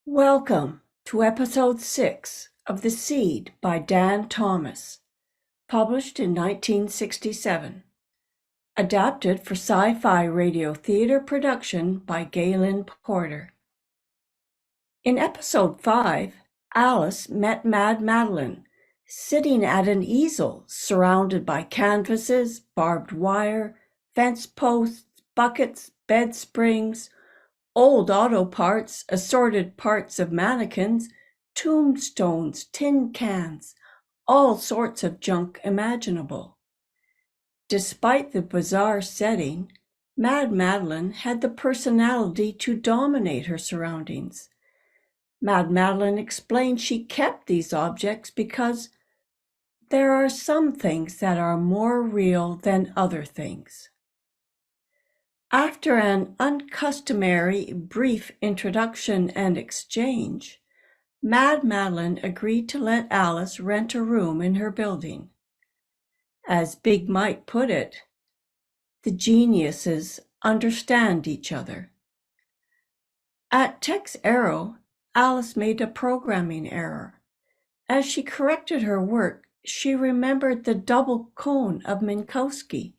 Welcome to episode 6 of The Seed by Dan Thomas, published in 1967. Adapted for Sci-Fi radio theater production by Galen Porter. In episode 5, Alice met Mad Madelaine, sitting at an easel surrounded by canvases, barbed wire, fence posts, buckets, bedsprings, old auto parts, assorted parts of mannequins, tombstones, tin cans, all sorts of junk imaginable. Despite the bizarre setting, Mad Madelaine had the personality to dominate her surroundings. Mad Madelaine explained she kept these objects because there are some things that are more real than other things. After an uncustomary brief introduction and exchange, Mad Madelaine agreed to let Alice rent a room in her building. As Big Mike put it, the geniuses understand each other. At TexAero, Alice made a programming error. As she corrected her work, she remembered the double cone of Minkowski.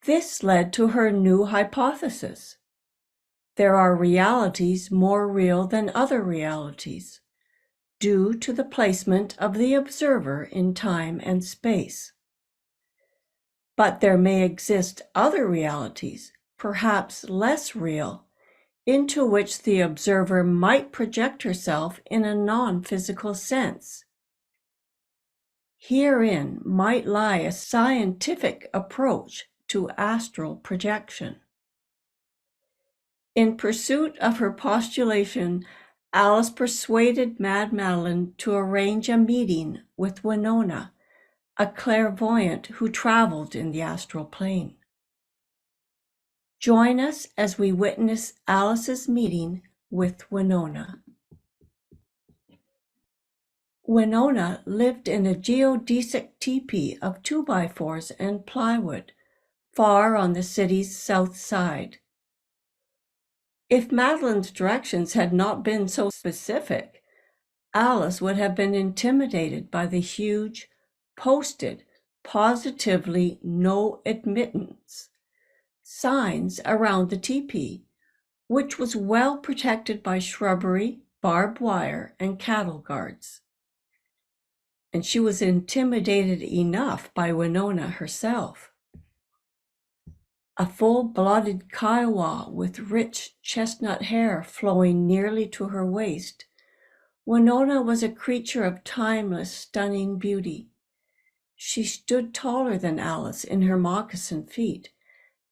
This led to her new hypothesis. There are realities more real than other realities, due to the placement of the observer in time and space. But there may exist other realities, perhaps less real, into which the observer might project herself in a non-physical sense. Herein might lie a scientific approach to astral projection. In pursuit of her postulation, Alice persuaded Mad Madelaine to arrange a meeting with Winona, a clairvoyant who traveled in the astral plane. Join us as we witness Alice's meeting with Winona. Winona lived in a geodesic teepee of 2x4s and plywood, far on the city's south side. If Madeleine's directions had not been so specific, Alice would have been intimidated by the huge, posted, positively no admittance signs around the teepee, which was well protected by shrubbery, barbed wire, and cattle guards. And she was intimidated enough by Winona herself. A full-blooded Kiowa with rich chestnut hair flowing nearly to her waist, Winona was a creature of timeless, stunning beauty. She stood taller than Alice in her moccasined feet,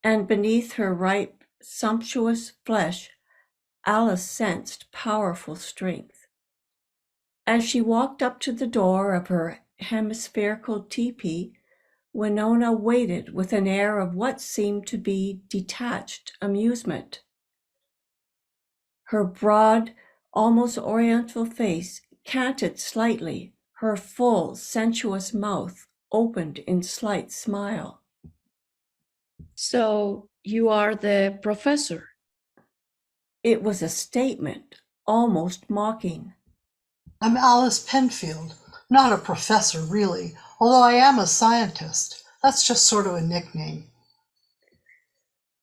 and beneath her ripe, sumptuous flesh, Alice sensed powerful strength. As she walked up to the door of her hemispherical teepee, Winona waited with an air of what seemed to be detached amusement. Her broad, almost oriental face canted slightly, her full, sensuous mouth opened in slight smile. So you are the professor? It was a statement, almost mocking. I'm Alice Penfield, not a professor really, although I am a scientist. That's just sort of a nickname.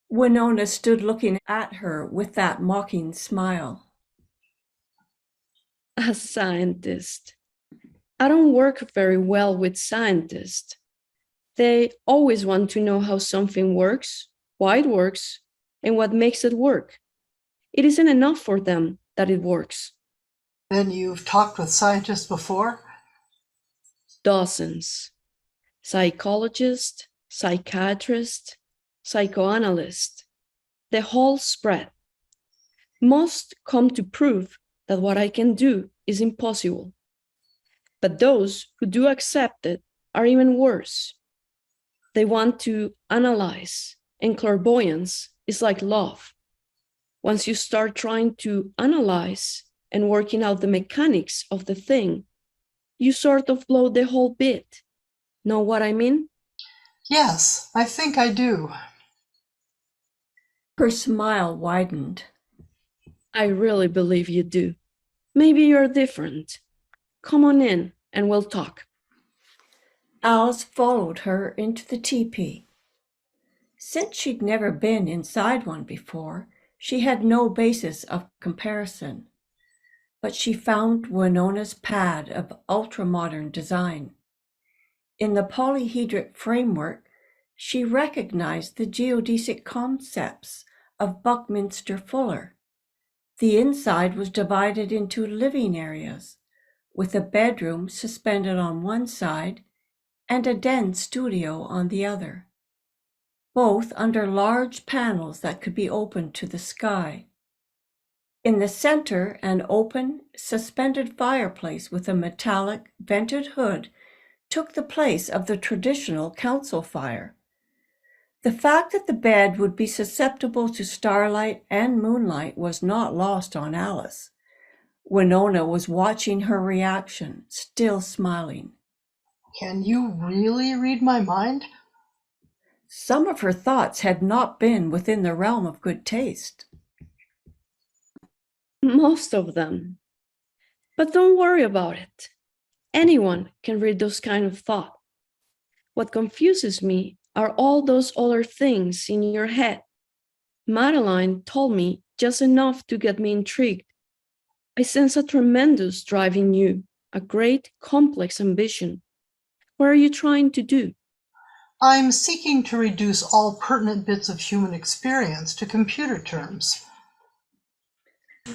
Winona stood looking at her with that mocking smile. A scientist. I don't work very well with scientists. They always want to know how something works, why it works, and what makes it work. It isn't enough for them that it works. Then you've talked with scientists before? Dozens. Psychologists, psychiatrists, psychoanalysts, the whole spread. Most come to prove that what I can do is impossible. But those who do accept it are even worse. They want to analyze, and clairvoyance is like love. Once you start trying to analyze and working out the mechanics of the thing, you sort of blow the whole bit. Know what I mean? Yes, I think I do. Her smile widened. I really believe you do. Maybe you're different. Come on in and we'll talk. Alice followed her into the teepee. Since she'd never been inside one before, she had no basis of comparison. But she found Winona's pad of ultra-modern design. In the polyhedric framework, she recognized the geodesic concepts of Buckminster Fuller. The inside was divided into living areas, with a bedroom suspended on one side and a den studio on the other, both under large panels that could be opened to the sky. In the center, an open, suspended fireplace with a metallic, vented hood took the place of the traditional council fire. The fact that the bed would be susceptible to starlight and moonlight was not lost on Alice. Winona was watching her reaction, still smiling. Can you really read my mind? Some of her thoughts had not been within the realm of good taste. Most of them. But don't worry about it. Anyone can read those kind of thoughts. What confuses me are all those other things in your head. Madelaine told me just enough to get me intrigued. I sense a tremendous drive in you, a great, complex ambition. What are you trying to do? I'm seeking to reduce all pertinent bits of human experience to computer terms.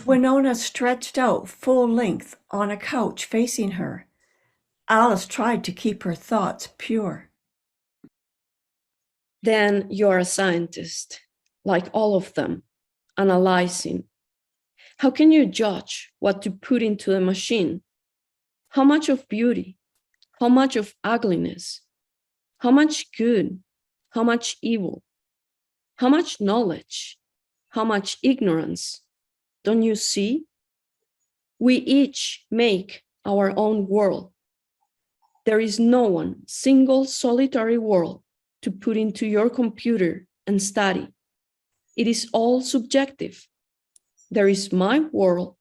Winona stretched out full length on a couch facing her. Alice tried to keep her thoughts pure. Then you're a scientist, like all of them, analyzing. How can you judge what to put into the machine? How much of beauty? How much of ugliness? How much good? How much evil? How much knowledge? How much ignorance? Don't you see? We each make our own world. There is no one single solitary world to put into your computer and study. It is all subjective. There is my world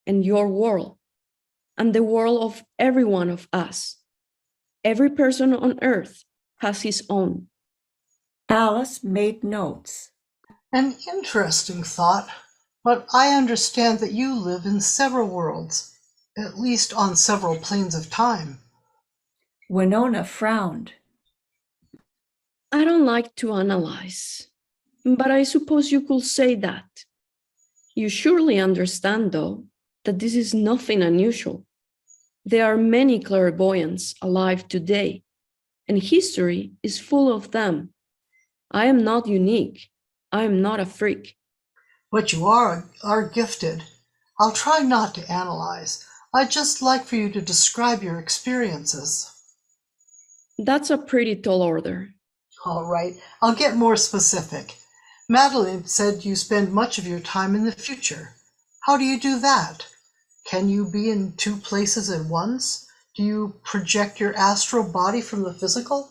and your world, and the world of every one of us. Every person on earth has his own. Alice made notes. An interesting thought, but I understand that you live in several worlds, at least on several planes of time. Winona frowned. I don't like to analyze, but I suppose you could say that. You surely understand, though, that this is nothing unusual. There are many clairvoyants alive today, and history is full of them. I am not unique. I am not a freak. But you are gifted. I'll try not to analyze. I'd just like for you to describe your experiences. That's a pretty tall order. All right, I'll get more specific. Madeleine said you spend much of your time in the future. How do you do that? Can you be in two places at once? Do you project your astral body from the physical?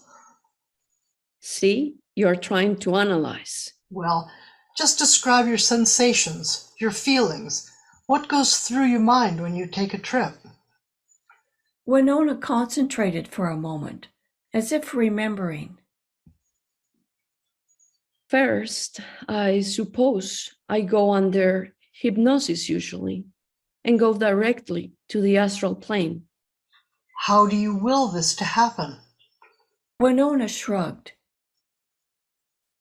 See, you're trying to analyze. Well, just describe your sensations, your feelings. What goes through your mind when you take a trip? Winona concentrated for a moment, as if remembering. First, I suppose I go under hypnosis usually and go directly to the astral plane. How do you will this to happen? Winona shrugged.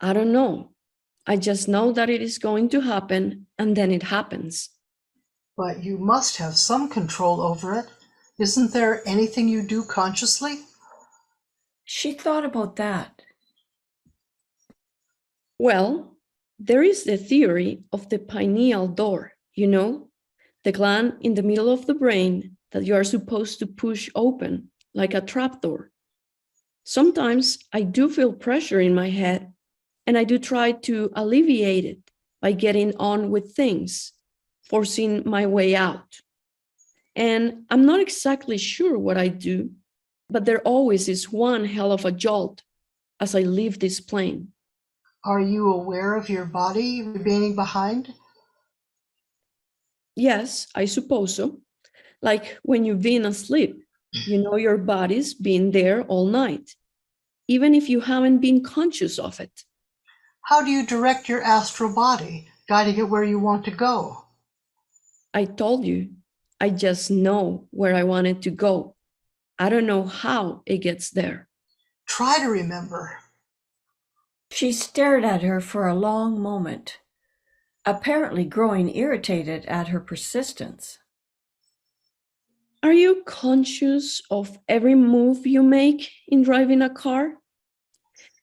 I don't know. I just know that it is going to happen, and then it happens. But you must have some control over it. Isn't there anything you do consciously? She thought about that. Well, there is the theory of the pineal door, you know, the gland in the middle of the brain that you are supposed to push open like a trapdoor. Sometimes I do feel pressure in my head, and I do try to alleviate it by getting on with things, forcing my way out. And I'm not exactly sure what I do, but there always is one hell of a jolt as I leave this plane. Are you aware of your body remaining behind? Yes, I suppose so. Like when you've been asleep, you know your body's been there all night, even if you haven't been conscious of it. How do you direct your astral body, guiding it where you want to go? I told you, I just know where I want it to go. I don't know how it gets there. Try to remember. She stared at her for a long moment, apparently growing irritated at her persistence. Are you conscious of every move you make in driving a car?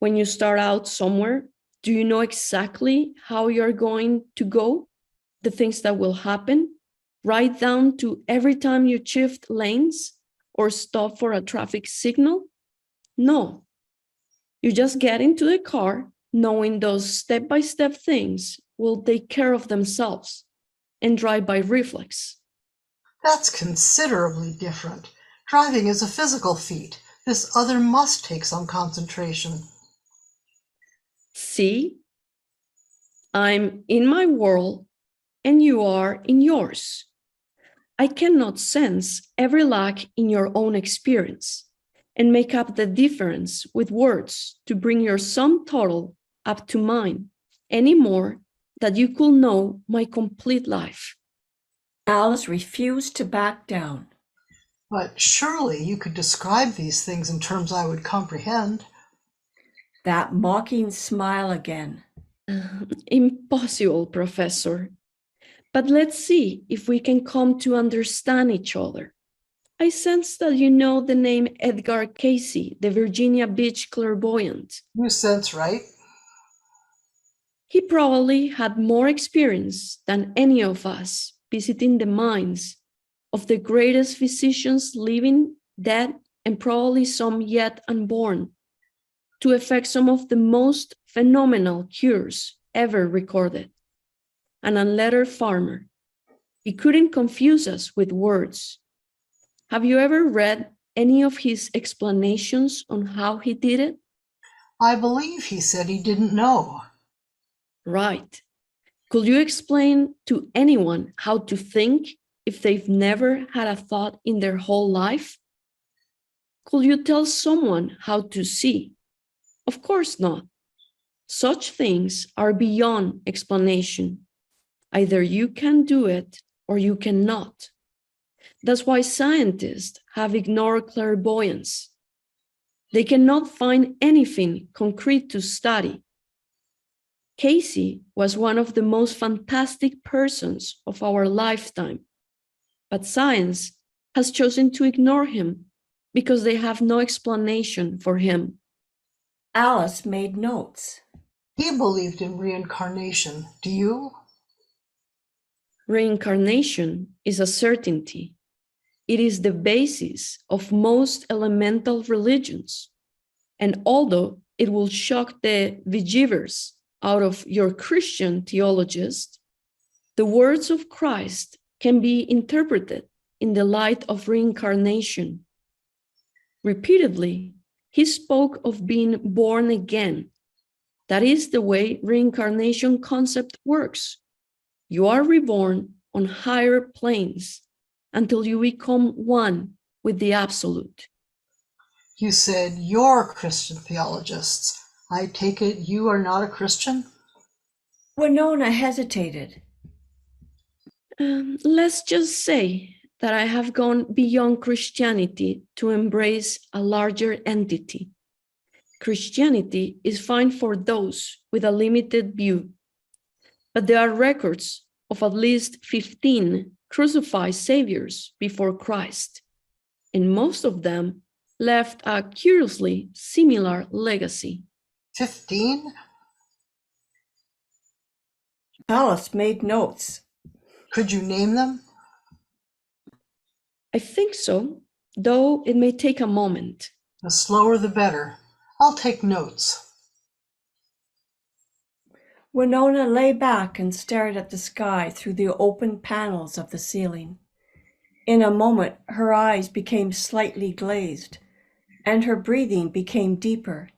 When you start out somewhere, do you know exactly how you're going to go? The things that will happen, right down to every time you shift lanes or stop for a traffic signal? No. You just get into the car knowing those step-by-step things will take care of themselves and drive by reflex. That's considerably different. Driving is a physical feat. This other must take some concentration. See, I'm in my world and you are in yours. I cannot sense every lack in your own experience and make up the difference with words to bring your sum total up to mine any more that you could know my complete life. Alice refused to back down. But surely you could describe these things in terms I would comprehend. That mocking smile again. Impossible, Professor. But let's see if we can come to understand each other. I sense that you know the name Edgar Cayce, the Virginia Beach clairvoyant. You sense, right? He probably had more experience than any of us visiting the minds of the greatest physicians living, dead, and probably some yet unborn, to effect some of the most phenomenal cures ever recorded. An unlettered farmer. He couldn't confuse us with words. Have you ever read any of his explanations on how he did it? I believe he said he didn't know. Right. Could you explain to anyone how to think if they've never had a thought in their whole life? Could you tell someone how to see? Of course not. Such things are beyond explanation. Either you can do it or you cannot. That's why scientists have ignored clairvoyance. They cannot find anything concrete to study. Cayce was one of the most fantastic persons of our lifetime, but science has chosen to ignore him because they have no explanation for him. Alice made notes. He believed in reincarnation. Do you? Reincarnation is a certainty. It is the basis of most elemental religions. And although it will shock the bejeebers out of your Christian theologist, the words of Christ can be interpreted in the light of reincarnation. Repeatedly, he spoke of being born again. That is the way reincarnation concept works. You are reborn on higher planes until you become one with the absolute. You said you're Christian theologists. I take it you are not a Christian? Winona hesitated. Let's just say that I have gone beyond Christianity to embrace a larger entity. Christianity is fine for those with a limited view, but there are records of at least 15 crucified saviors before Christ, and most of them left a curiously similar legacy. 15? Alice made notes. Could you name them? I think so, though it may take a moment. The slower the better. I'll take notes. Winona lay back and stared at the sky through the open panels of the ceiling. In a moment, her eyes became slightly glazed, and her breathing became deeper.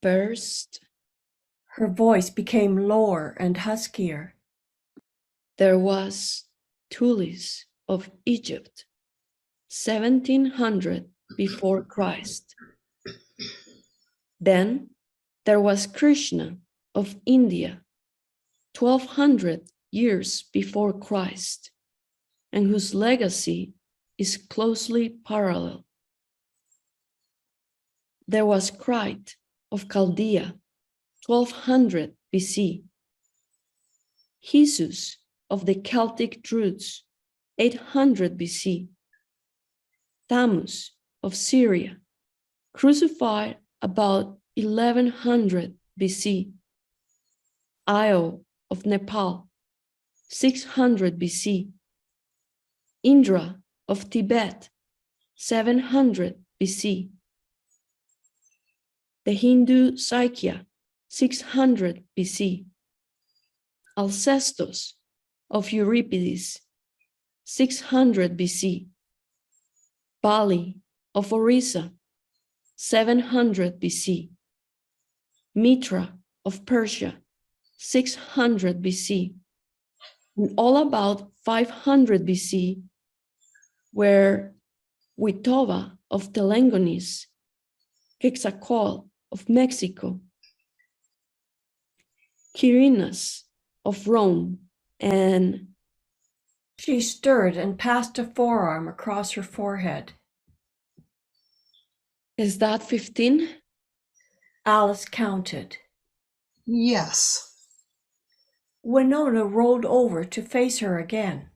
First, Her voice became lower and huskier. There was Tulis of Egypt, 1700 before Christ. Then there was Krishna of India, 1200 years before Christ, and whose legacy is closely parallel. There was Crite of Chaldea, 1200 BC. Jesus of the Celtic Druids, 800 BC. Thamus of Syria, crucified about 1100 BC. Io of Nepal, 600 BC. Indra of Tibet, 700 BC. The Hindu Sakya, 600 BC. Alcestos of Euripides, 600 BC. Bali of Orissa, 700 BC. Mitra of Persia, 600 BC. And all about 500 BC were Huitova of Telengonis, Quetzalcoatl of Mexico, Quirinus of Rome, and She stirred and passed a forearm across her forehead. is that 15? Alice counted. Yes. Winona rolled over to face her again.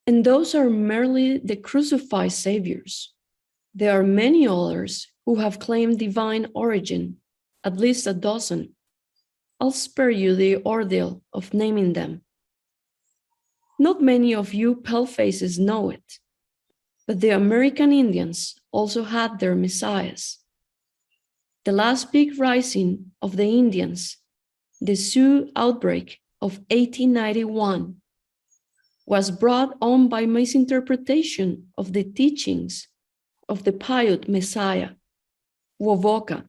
And those are merely the crucified saviors. There are many others who have claimed divine origin, at least a dozen. I'll spare you the ordeal of naming them. Not many of you palefaces know it, but the American Indians also had their messiahs. The last big rising of the Indians, the Sioux outbreak of 1891, was brought on by misinterpretation of the teachings of the Paiute Messiah, Wovoka,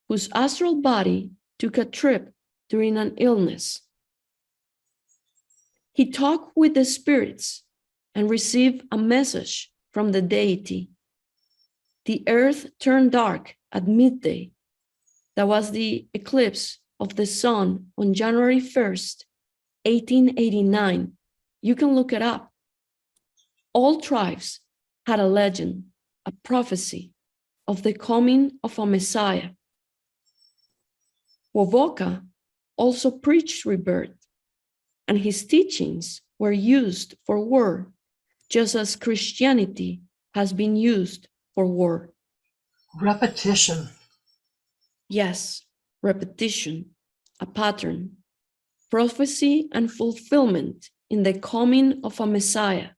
whose astral body took a trip during an illness. He talked with the spirits and received a message from the deity. The earth turned dark at midday. That was the eclipse of the sun on January 1st, 1889. You can look it up. All tribes had a legend, a prophecy of the coming of a Messiah. Wovoka also preached rebirth, and his teachings were used for war, just as Christianity has been used for war. Repetition. Yes, repetition, a pattern, prophecy and fulfillment in the coming of a Messiah.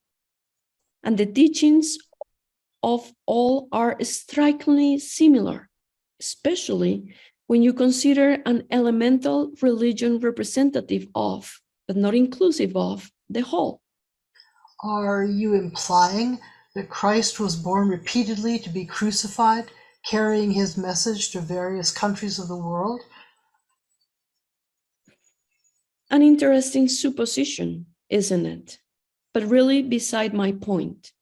And the teachings of all are strikingly similar, especially when you consider an elemental religion representative of, but not inclusive of, the whole. Are you implying that Christ was born repeatedly to be crucified, carrying his message to various countries of the world? An interesting supposition, isn't it? But really beside my point,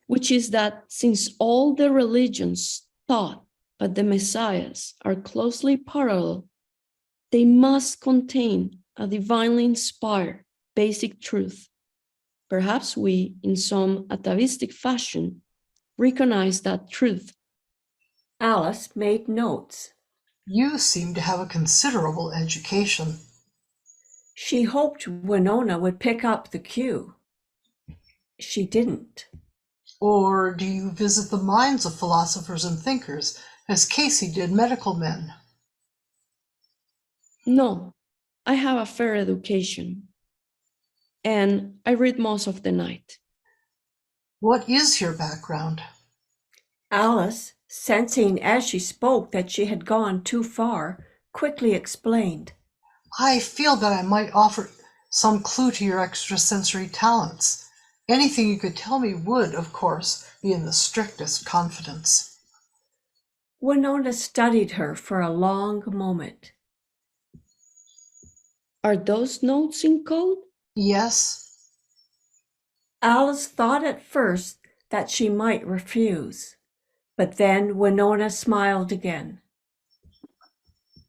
which is that since all the religions taught but the messiahs are closely parallel, they must contain a divinely inspired basic truth. Perhaps we, in some atavistic fashion, recognize that truth. Alice made notes. You seem to have a considerable education. She hoped Winona would pick up the cue. She didn't. Or do you visit the minds of philosophers and thinkers, as Casey did medical men? No, I have a fair education, and I read most of the night. What is your background? Alice, sensing as she spoke that she had gone too far, quickly explained. I feel that I might offer some clue to your extrasensory talents. Anything you could tell me would, of course, be in the strictest confidence. Winona studied her for a long moment. Are those notes in code? Yes. Alice thought at first that she might refuse, but then Winona smiled again.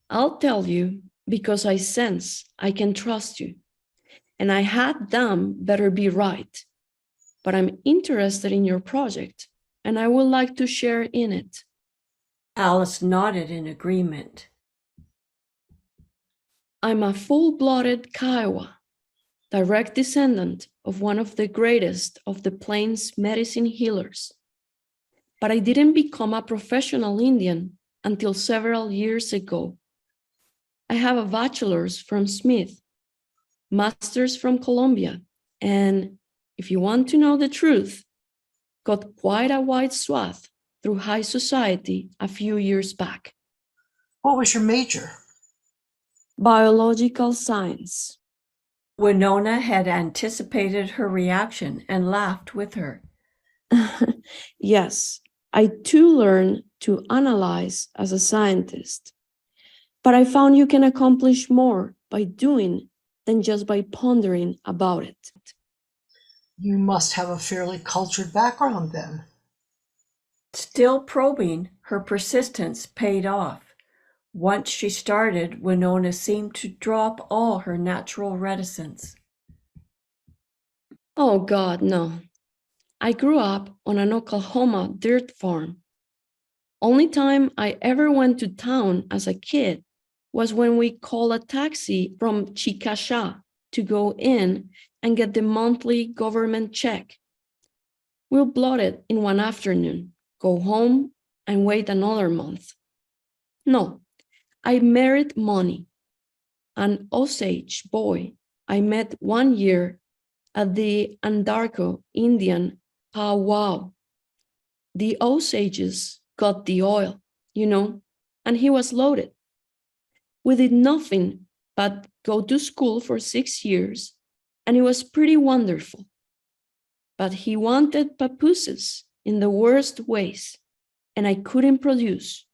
I'll tell you because I sense I can trust you. And I had them better be right. But I'm interested in your project and I would like to share in it. Alice nodded in agreement. I'm a full-blooded Kiowa, direct descendant of one of the greatest of the plains medicine healers. But I didn't become a professional Indian until several years ago. I have a bachelor's from Smith, master's from Columbia, and if you want to know the truth, got quite a wide swath through high society a few years back. What was your major? Biological science. Winona had anticipated her reaction and laughed with her. Yes, I too learned to analyze as a scientist, but I found you can accomplish more by doing than just by pondering about it. You must have a fairly cultured background then. Still probing, her persistence paid off. Once she started, Winona seemed to drop all her natural reticence. Oh God, no. I grew up on an Oklahoma dirt farm. Only time I ever went to town as a kid was when we called a taxi from Chickasha to go in and get the monthly government check. We'll blow it in one afternoon, go home, and wait another month. No, I married money. An Osage boy I met 1 year at the Andarko Indian powwow. The Osages got the oil, and he was loaded. We did nothing but go to school for 6 years, and it was pretty wonderful. But he wanted papooses in the worst ways, and I couldn't produce.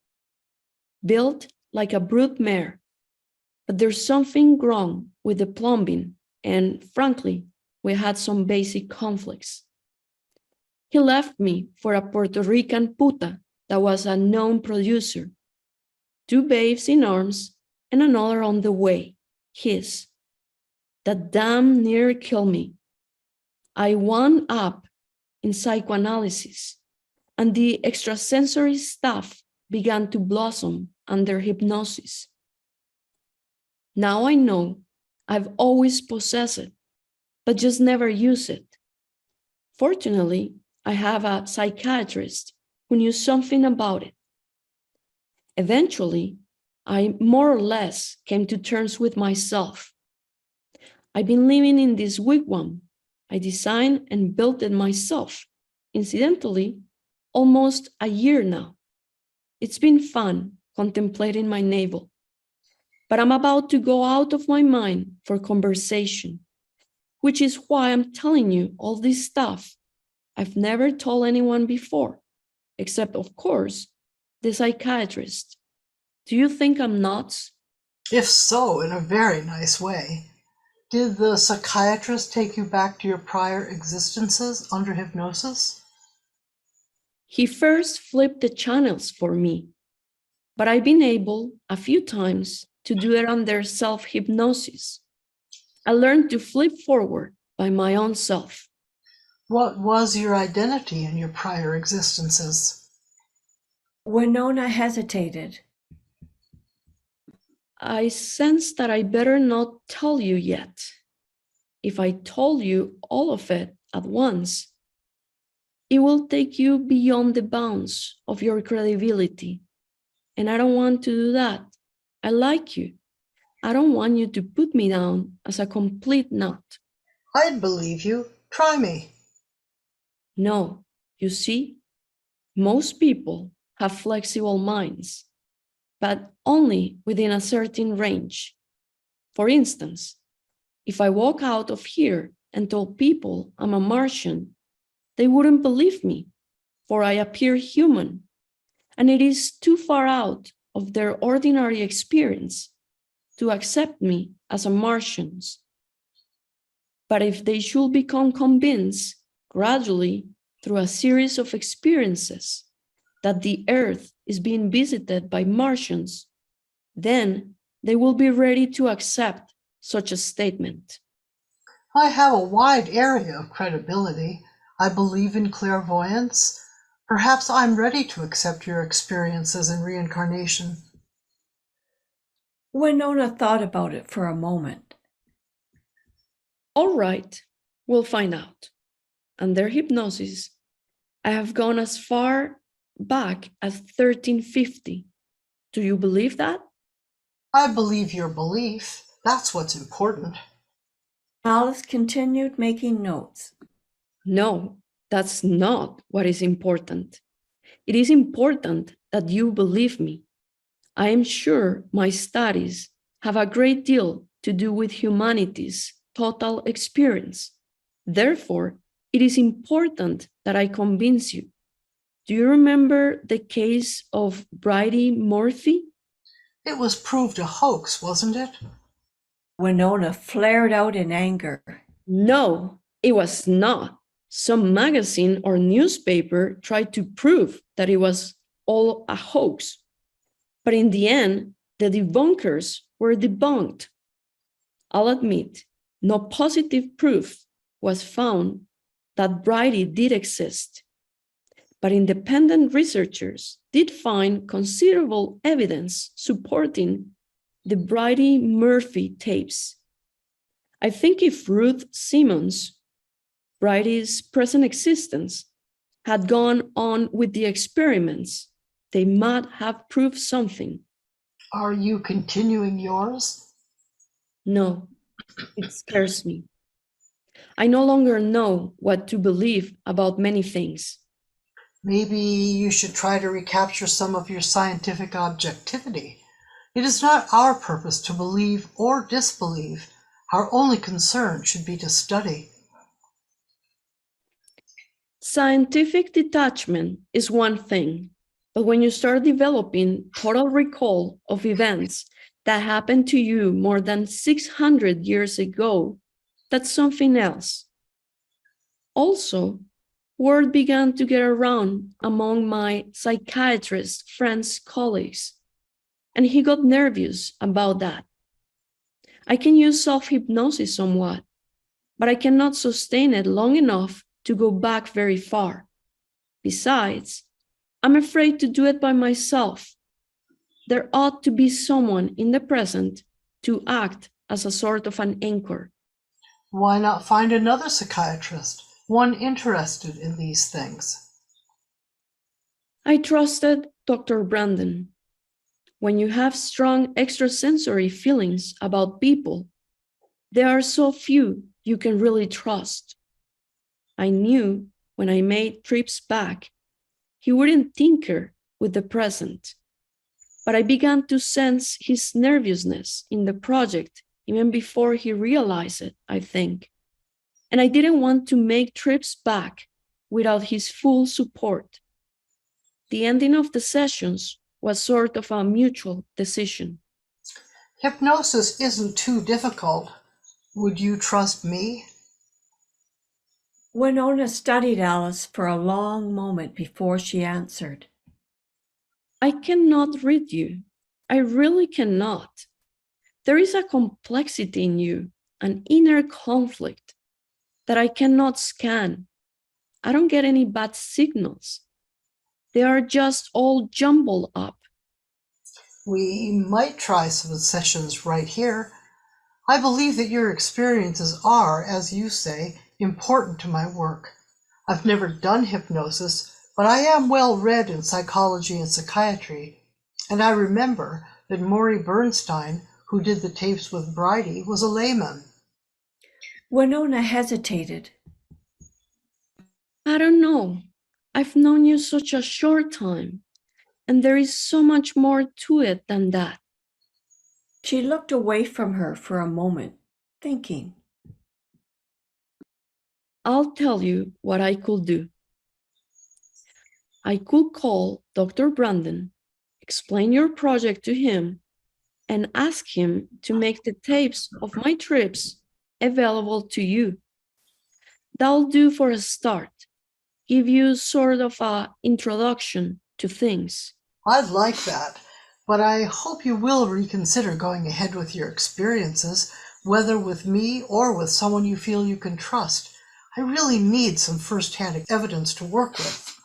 Built like a brood mare, but there's something wrong with the plumbing, and frankly, we had some basic conflicts. He left me for a Puerto Rican puta that was a known producer. 2 babes in arms and another on the way, his. That damn near killed me. I wound up in psychoanalysis, and the extrasensory stuff began to blossom under hypnosis. Now I know I've always possessed it, but just never used it. Fortunately, I have a psychiatrist who knew something about it. Eventually, I more or less came to terms with myself. I've been living in this wigwam. I designed and built it myself, incidentally, almost a year now. It's been fun contemplating my navel, but I'm about to go out of my mind for conversation, which is why I'm telling you all this stuff I've never told anyone before, except, of course, the psychiatrist. Do you think I'm nuts? If so, in a very nice way. Did the psychiatrist take you back to your prior existences under hypnosis? He first flipped the channels for me, but I've been able a few times to do it under self-hypnosis. I learned to flip forward by my own self. What was your identity in your prior existences? Winona hesitated. I sense that I better not tell you yet. If I told you all of it at once, it will take you beyond the bounds of your credibility. And I don't want to do that. I like you. I don't want you to put me down as a complete nut. I'd believe you. Try me. No, you see, most people have flexible minds, but only within a certain range. For instance, if I walk out of here and told people I'm a Martian, they wouldn't believe me, for I appear human, and it is too far out of their ordinary experience. to accept me as a Martian. But if they should become convinced gradually through a series of experiences that the Earth is being visited by Martians, then they will be ready to accept such a statement. I have a wide area of credibility. I believe in clairvoyance. Perhaps I'm ready to accept your experiences in reincarnation. Winona thought about it for a moment. All right, we'll find out. Under hypnosis, I have gone as far back as 1350. Do you believe that? I believe your belief. That's what's important. Alice continued making notes. No, that's not what is important. It is important that you believe me. I am sure my studies have a great deal to do with humanity's total experience. Therefore, it is important that I convince you. Do you remember the case of Bridie Murphy? It was proved a hoax, wasn't it? Winona flared out in anger. No, it was not. Some magazine or newspaper tried to prove that it was all a hoax. But in the end, the debunkers were debunked. I'll admit, no positive proof was found that Bridie did exist. But independent researchers did find considerable evidence supporting the Bridie Murphy tapes. I think if Ruth Simmons, Bridie's present existence, had gone on with the experiments, they might have proved something. Are you continuing yours? No, it scares me. I no longer know what to believe about many things. Maybe you should try to recapture some of your scientific objectivity. It is not our purpose to believe or disbelieve. Our only concern should be to study. Scientific detachment is one thing, but when you start developing total recall of events that happened to you more than 600 years ago, that's something else. Also, word began to get around among my psychiatrist friends' colleagues, and he got nervous about that. I can use self-hypnosis somewhat, but I cannot sustain it long enough to go back very far. Besides, I'm afraid to do it by myself. There ought to be someone in the present to act as a sort of an anchor. Why not find another psychiatrist, one interested in these things? I trusted Dr. Brandon. When you have strong extrasensory feelings about people, there are so few you can really trust. I knew when I made trips back, he wouldn't tinker with the present. But I began to sense his nervousness in the project even before he realized it, I think. And I didn't want to make trips back without his full support. The ending of the sessions was sort of a mutual decision. Hypnosis isn't too difficult. Would you trust me? Winona studied Alice for a long moment before she answered. I cannot read you. I really cannot. There is a complexity in you, an inner conflict that I cannot scan. I don't get any bad signals. They are just all jumbled up. We might try some sessions right here. I believe that your experiences are, as you say, important to my work. I've never done hypnosis, but I am well read in psychology and psychiatry, and I remember that Maury Bernstein, who did the tapes with Bridie, was a layman. Winona hesitated. I don't know. I've known you such a short time, and there is so much more to it than that. She looked away from her for a moment, thinking. I'll tell you what I could do. I could call Dr. Brandon, explain your project to him, and ask him to make the tapes of my trips available to you. That'll do for a start. Give you sort of a introduction to things. I'd like that, but I hope you will reconsider going ahead with your experiences, whether with me or with someone you feel you can trust. I really need some first-hand evidence to work with.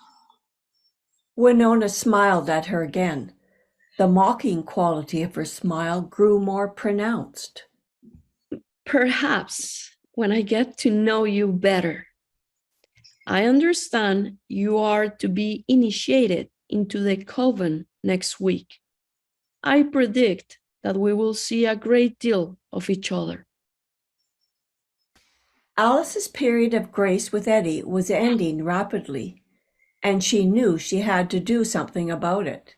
Winona smiled at her again. The mocking quality of her smile grew more pronounced. Perhaps when I get to know you better. I understand you are to be initiated into the coven next week. I predict that we will see a great deal of each other. Alice's period of grace with Eddie was ending rapidly, and she knew she had to do something about it.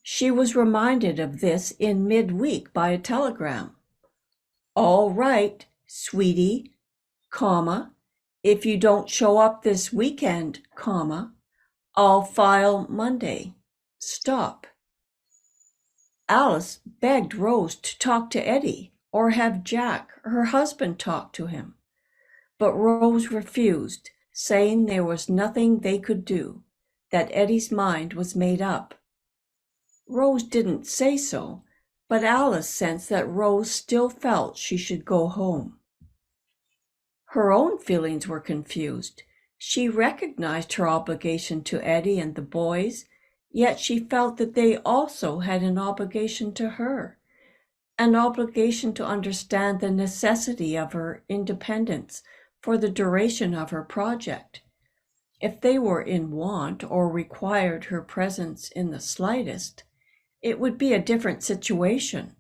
She was reminded of this in midweek by a telegram. All right, sweetie, comma, if you don't show up this weekend, comma, I'll file Monday. Stop. Alice begged Rose to talk to Eddie or have Jack, her husband, talk to him. But Rose refused, saying there was nothing they could do, that Eddie's mind was made up. Rose didn't say so, but Alice sensed that Rose still felt she should go home. Her own feelings were confused. She recognized her obligation to Eddie and the boys, yet she felt that they also had an obligation to her, an obligation to understand the necessity of her independence for the duration of her project. If they were in want or required her presence in the slightest, it would be a different situation.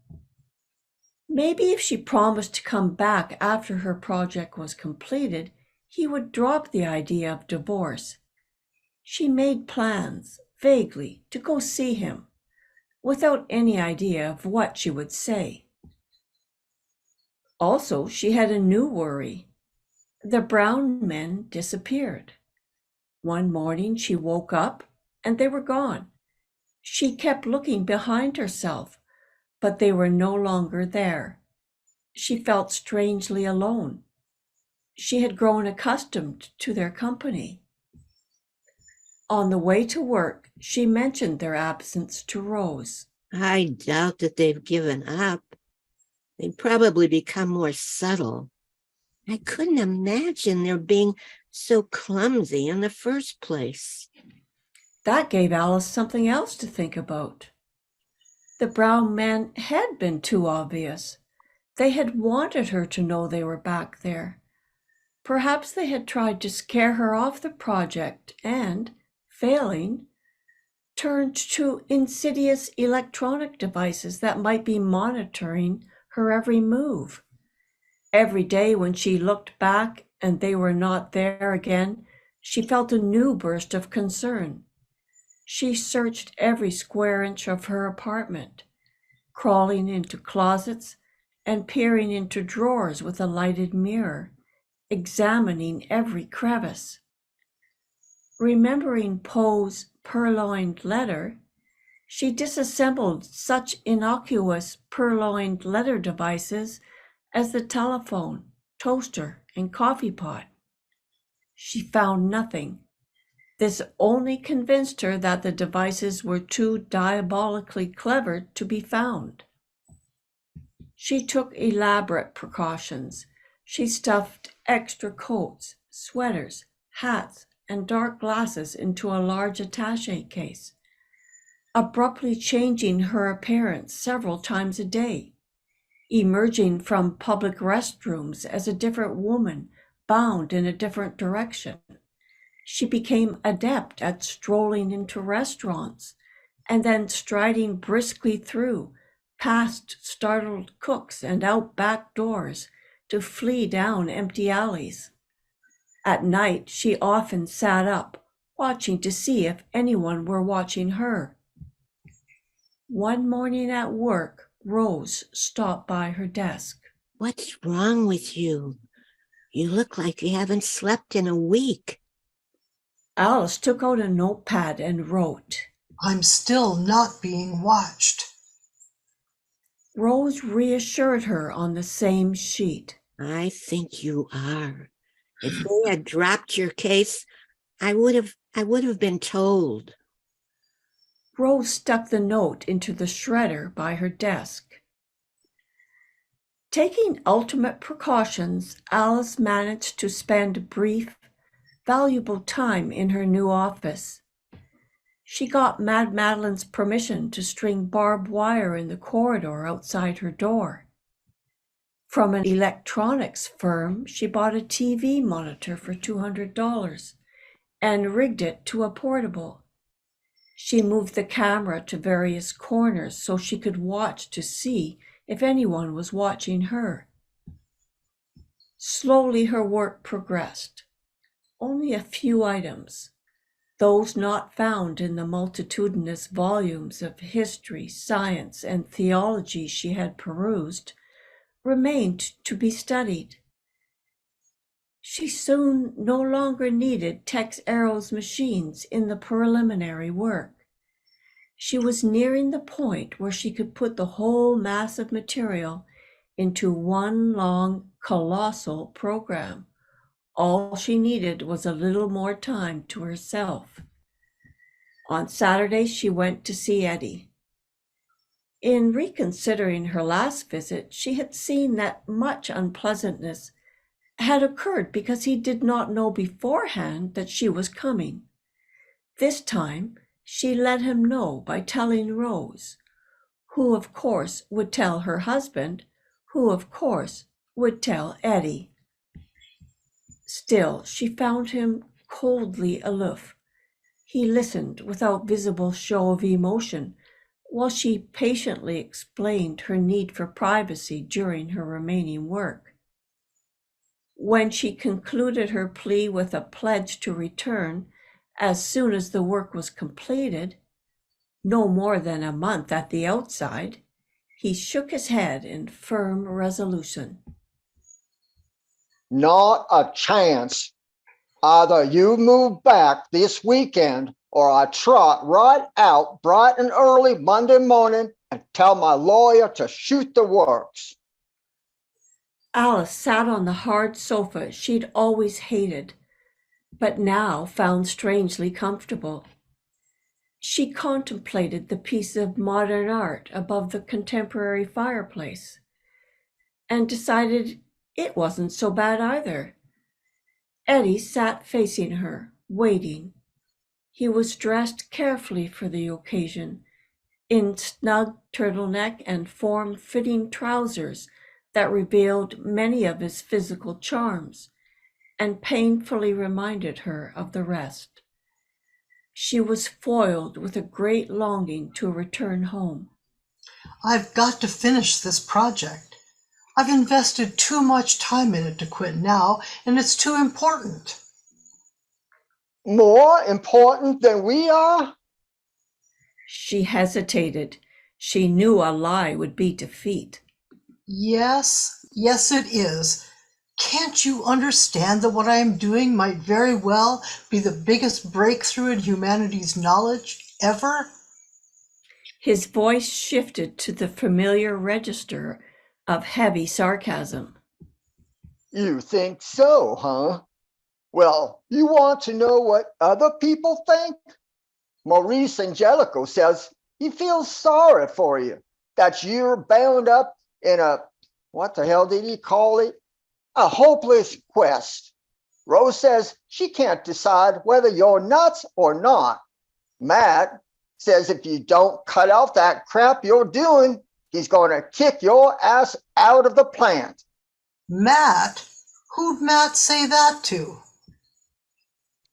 Maybe if she promised to come back after her project was completed, he would drop the idea of divorce. She made plans, vaguely, to go see him, without any idea of what she would say. Also, she had a new worry. The brown men disappeared. One morning she woke up and they were gone. She kept looking behind herself, but they were no longer there. She felt strangely alone. She had grown accustomed to their company. On the way to work, she mentioned their absence to Rose. I doubt that they've given up. They've probably become more subtle. I couldn't imagine their being so clumsy in the first place. That gave Alice something else to think about. The brown men had been too obvious. They had wanted her to know they were back there. Perhaps they had tried to scare her off the project and, failing, turned to insidious electronic devices that might be monitoring her every move. Every day when she looked back and they were not there again, she felt a new burst of concern. She searched every square inch of her apartment, crawling into closets and peering into drawers with a lighted mirror, examining every crevice. Remembering Poe's purloined letter, she disassembled such innocuous purloined letter devices as the telephone, toaster, and coffee pot. She found nothing. This only convinced her that the devices were too diabolically clever to be found. She took elaborate precautions. She stuffed extra coats, sweaters, hats, and dark glasses into a large attaché case, abruptly changing her appearance several times a day, emerging from public restrooms as a different woman bound in a different direction. She became adept at strolling into restaurants and then striding briskly through, past startled cooks and out back doors to flee down empty alleys. At night, she often sat up, watching to see if anyone were watching her. One morning at work, Rose stopped by her desk. What's wrong with you? You look like you haven't slept in a week. Alice took out a notepad and wrote, I'm still not being watched. Rose reassured her on the same sheet. I think you are. If they had dropped your case, I would have been told. Rose stuck the note into the shredder by her desk. Taking ultimate precautions, Alice managed to spend brief, valuable time in her new office. She got Mad Madelaine's permission to string barbed wire in the corridor outside her door. From an electronics firm, she bought a TV monitor for $200 and rigged it to a portable. She moved the camera to various corners so she could watch to see if anyone was watching her. Slowly her work progressed. Only a few items, those not found in the multitudinous volumes of history, science, and theology she had perused, remained to be studied. She soon no longer needed TexAero's machines in the preliminary work. She was nearing the point where she could put the whole mass of material into one long, colossal program. All she needed was a little more time to herself. On Saturday, she went to see Eddie. In reconsidering her last visit, she had seen that much unpleasantness had occurred because he did not know beforehand that she was coming. This time, she let him know by telling Rose, who of course would tell her husband, who of course would tell Eddie. Still, she found him coldly aloof. He listened without visible show of emotion, while she patiently explained her need for privacy during her remaining work. When she concluded her plea with a pledge to return as soon as the work was completed, no more than a month at the outside, he shook his head in firm resolution. Not a chance. Either you move back this weekend or I trot right out bright and early Monday morning and tell my lawyer to shoot the works. Alice sat on the hard sofa she'd always hated, but now found strangely comfortable. She contemplated the piece of modern art above the contemporary fireplace and decided it wasn't so bad either. Eddie sat facing her, waiting. He was dressed carefully for the occasion, in snug turtleneck and form-fitting trousers that revealed many of his physical charms and painfully reminded her of the rest. She was foiled with a great longing to return home. I've got to finish this project. I've invested too much time in it to quit now, and it's too important. More important than we are? She hesitated. She knew a lie would be defeat. Yes, it is. Can't you understand that what I am doing might very well be the biggest breakthrough in humanity's knowledge ever? His voice shifted to the familiar register of heavy sarcasm. You think so, huh? Well, you want to know what other people think? Maurice Angelico says he feels sorry for you, that you're bound up in what the hell did he call it? A hopeless quest. Rose says she can't decide whether you're nuts or not. Matt says if you don't cut off that crap you're doing, he's going to kick your ass out of the plant. Matt? Who'd Matt say that to?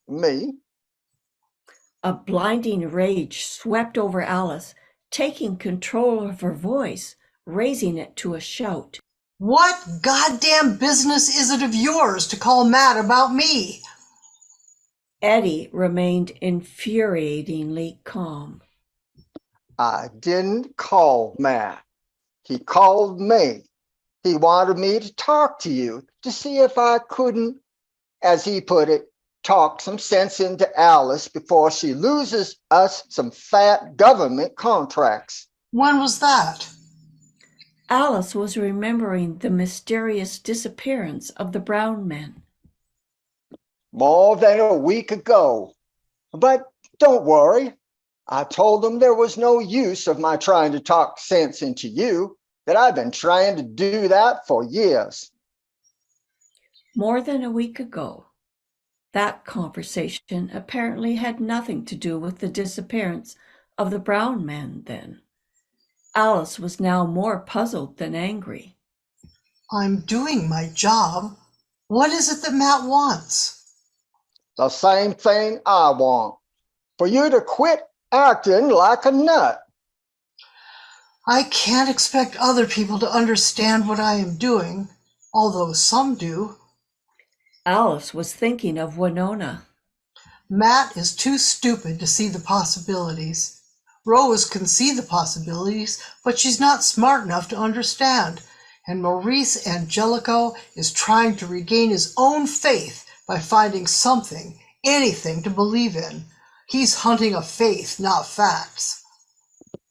Me? A blinding rage swept over Alice, taking control of her voice, raising it to a shout. What goddamn business is it of yours to call Matt about me? Eddie remained infuriatingly calm. I didn't call Matt. He called me. He wanted me to talk to you to see if I couldn't, as he put it, talk some sense into Alice before she loses us some fat government contracts. When was that? Alice was remembering the mysterious disappearance of the brown men. More than a week ago. But don't worry. I told them there was no use of my trying to talk sense into you, that I've been trying to do that for years. More than a week ago. That conversation apparently had nothing to do with the disappearance of the brown men then. Alice was now more puzzled than angry. I'm doing my job. What is it that Matt wants? The same thing I want. For you to quit acting like a nut. I can't expect other people to understand what I am doing, although some do. Alice was thinking of Winona. Matt is too stupid to see the possibilities. Rose can see the possibilities, but she's not smart enough to understand. And Maurice Angelico is trying to regain his own faith by finding something, anything to believe in. He's hunting a faith, not facts.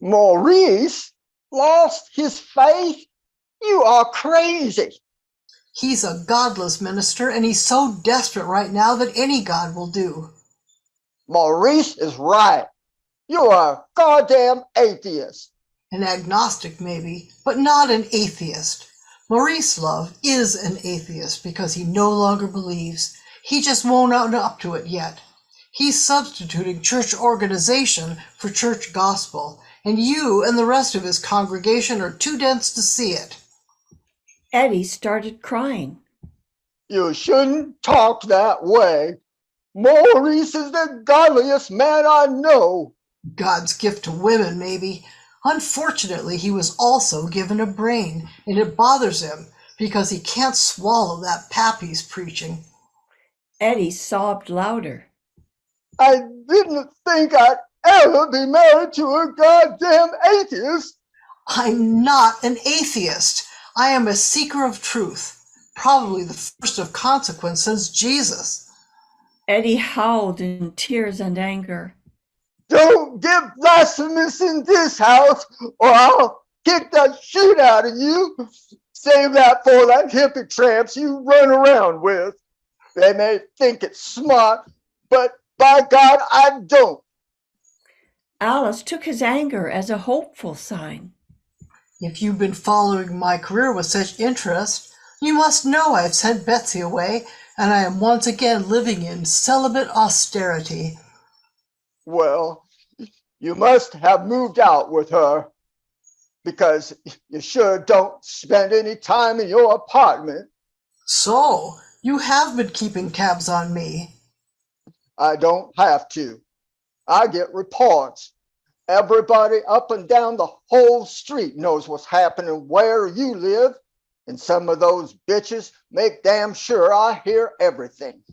Maurice lost his faith? You are crazy. He's a godless minister, and he's so desperate right now that any god will do. Maurice is right. You are a goddamn atheist. An agnostic, maybe, but not an atheist. Maurice Love is an atheist because he no longer believes. He just won't own up to it yet. He's substituting church organization for church gospel, and you and the rest of his congregation are too dense to see it. Eddie started crying. You shouldn't talk that way. Maurice is the godliest man I know. God's gift to women, maybe. Unfortunately, he was also given a brain, and it bothers him because he can't swallow that pap he's preaching. Eddie sobbed louder. I didn't think I'd ever be married to a goddamn atheist. I'm not an atheist. I am a seeker of truth, probably the first of consequence since Jesus. Eddie howled in tears and anger. Don't get blasphemous in this house, or I'll kick the shit out of you. Save that for that hippie tramps you run around with. They may think it's smart, but by God, I don't. Alice took his anger as a hopeful sign. If you've been following my career with such interest, you must know I've sent Betsy away, and I am once again living in celibate austerity. Well, you must have moved out with her, because you sure don't spend any time in your apartment. So, you have been keeping tabs on me. I don't have to. I get reports. Everybody up and down the whole street knows what's happening where you live, and some of those bitches make damn sure I hear everything.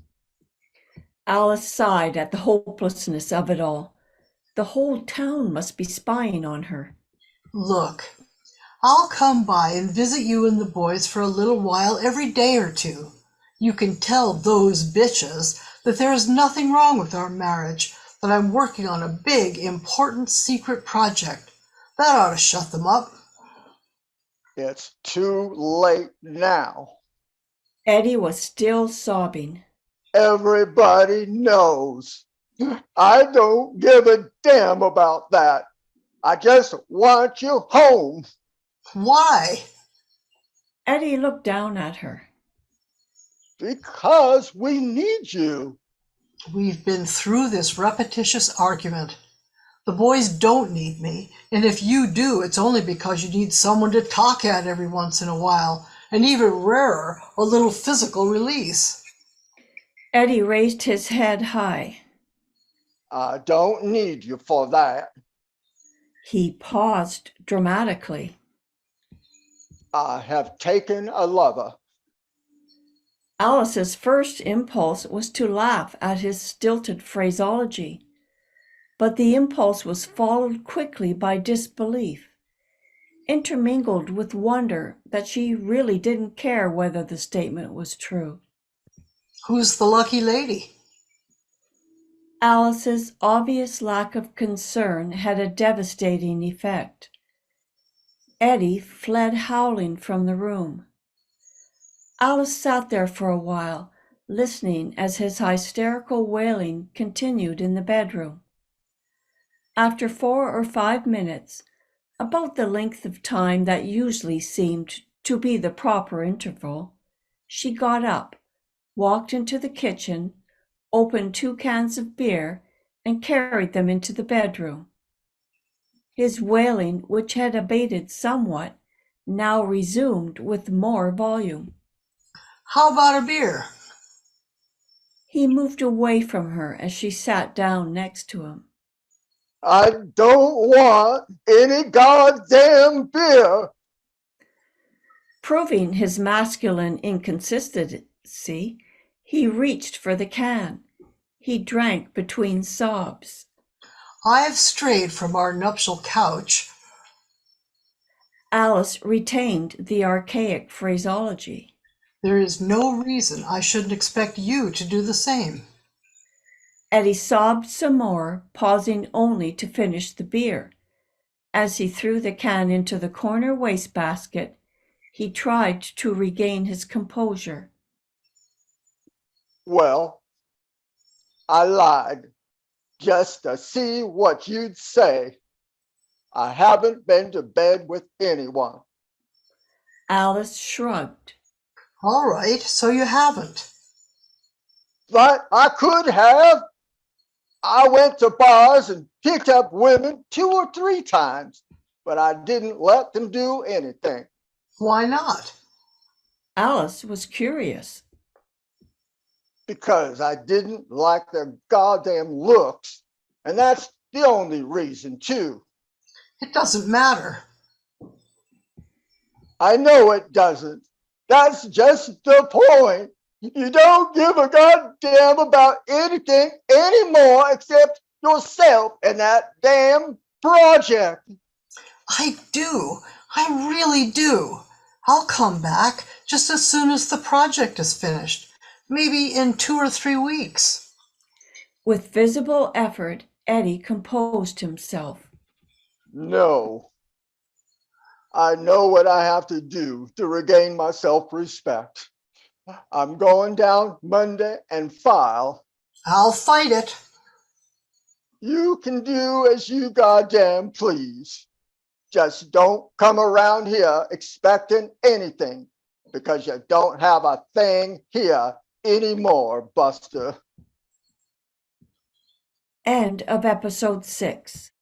Alice sighed at the hopelessness of it all. The whole town must be spying on her. Look, I'll come by and visit you and the boys for a little while every day or two. You can tell those bitches that there is nothing wrong with our marriage, that I'm working on a big, important secret project. That ought to shut them up. It's too late now. Eddie was still sobbing. Everybody knows. I don't give a damn about that. I just want you home. Why? Eddie looked down at her. Because we need you. We've been through this repetitious argument. The boys don't need me, and if you do, it's only because you need someone to talk at every once in a while, and even rarer, a little physical release. Eddie raised his head high. I don't need you for that. He paused dramatically. I have taken a lover. Alice's first impulse was to laugh at his stilted phraseology, but the impulse was followed quickly by disbelief, intermingled with wonder that she really didn't care whether the statement was true. Who's the lucky lady? Alice's obvious lack of concern had a devastating effect. Eddie fled howling from the room. Alice sat there for a while, listening as his hysterical wailing continued in the bedroom. After 4 or 5 minutes, about the length of time that usually seemed to be the proper interval, she got up, walked into the kitchen, opened 2 cans of beer, and carried them into the bedroom. His wailing, which had abated somewhat, now resumed with more volume. How about a beer? He moved away from her as she sat down next to him. I don't want any goddamn beer. Proving his masculine inconsistency, he reached for the can. He drank between sobs. I've strayed from our nuptial couch. Alice retained the archaic phraseology. There is no reason I shouldn't expect you to do the same. Eddie sobbed some more, pausing only to finish the beer. As he threw the can into the corner wastebasket, he tried to regain his composure. Well, I lied just to see what you'd say. I haven't been to bed with anyone. Alice shrugged. All right, so you haven't. But I could have. I went to bars and picked up women 2 or 3 times, but I didn't let them do anything. Why not? Alice was curious. Because I didn't like their goddamn looks. And that's the only reason, too. It doesn't matter. I know it doesn't. That's just the point. You don't give a goddamn about anything anymore except yourself and that damn project. I do. I really do. I'll come back just as soon as the project is finished. Maybe in 2 or 3 weeks. With visible effort, Eddie composed himself. No. I know what I have to do to regain my self-respect. I'm going down Monday and file. I'll fight it. You can do as you goddamn please. Just don't come around here expecting anything, because you don't have a thing here anymore, Buster. End of episode 6.